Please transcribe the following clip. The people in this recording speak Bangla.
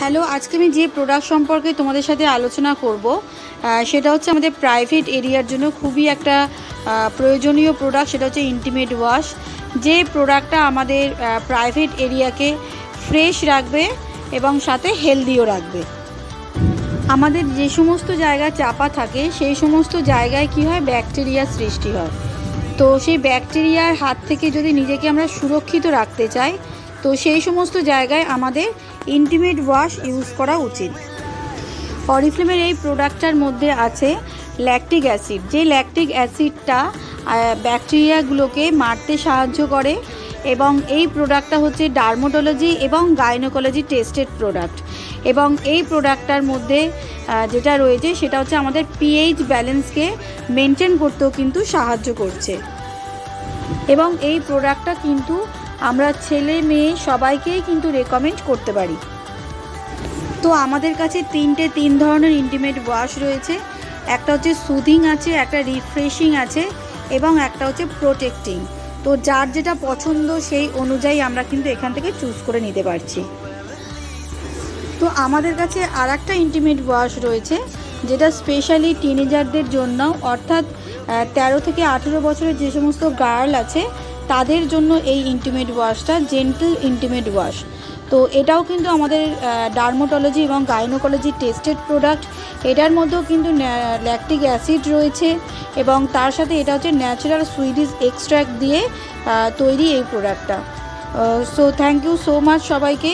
হ্যালো, আজকে আমি যে প্রোডাক্ট সম্পর্কে তোমাদের সাথে আলোচনা করব সেটা হচ্ছে আমাদের প্রাইভেট এরিয়ার জন্য খুবই একটা প্রয়োজনীয় প্রোডাক্ট। সেটা হচ্ছে ইন্টিমেট ওয়াশ। যে প্রোডাক্টটা আমাদের প্রাইভেট এরিয়াকে ফ্রেশ রাখবে এবং সাথে হেলদিও রাখবে। আমাদের যে সমস্ত জায়গায় চাপা থাকে সেই সমস্ত জায়গায় কি হয়, ব্যাকটেরিয়া সৃষ্টি হয়। তো সেই ব্যাকটেরিয়ার হাত থেকে যদি নিজেকে আমরা সুরক্ষিত রাখতে চাই, তো সেই সমস্ত জায়গায় আমাদের ইন্টিমেট ওয়াশ ইউজ করা উচিত। অরিফ্লেমের এই প্রোডাক্টটার মধ্যে আছে ল্যাকটিক অ্যাসিড। যে ল্যাকটিক অ্যাসিডটা ব্যাকটেরিয়াগুলোকে মারতে সাহায্য করে এবং এই প্রোডাক্টটা হচ্ছে ডার্মাটোলজি এবং গাইনোকোলজি টেস্টেড প্রোডাক্ট। এবং এই প্রোডাক্টটার মধ্যে যেটা রয়েছে সেটা হচ্ছে আমাদের পিএইচ ব্যালেন্সকে মেনটেন করতেও কিন্তু সাহায্য করছে। এবং এই প্রোডাক্টটা কিন্তু আমরা ছেলে মেয়ে সবাইকেই কিন্তু রেকমেন্ড করতে পারি। তো আমাদের কাছে তিন ধরনের ইন্টিমেট ওয়াশ রয়েছে। একটা হচ্ছে সুদিং আছে, একটা রিফ্রেশিং আছে এবং একটা হচ্ছে প্রোটেক্টিং। তো যার যেটা পছন্দ সেই অনুযায়ী আমরা কিন্তু এখান থেকে চুজ করে নিতে পারছি। তো আমাদের কাছে আর একটা ইন্টিমেট ওয়াশ রয়েছে যেটা স্পেশালি টিনেজারদের জন্য, অর্থাৎ 13 থেকে 18 বছরের যে সমস্ত গার্ল আছে তাদের জন্য এই ইন্টিমেট ওয়াশটা জেন্টল ইন্টিমেট ওয়াশ। তো এটাও কিন্তু আমাদের ডার্মাটোলজি এবং গাইনোকোলজি টেস্টেড প্রোডাক্ট। এটার মধ্যেও কিন্তু ল্যাকটিক অ্যাসিড রয়েছে এবং তার সাথে এটা হচ্ছে ন্যাচারাল সুইডিশ এক্সট্র্যাক্ট দিয়ে তৈরি এই প্রোডাক্টটা। So thank you so much সবাইকে।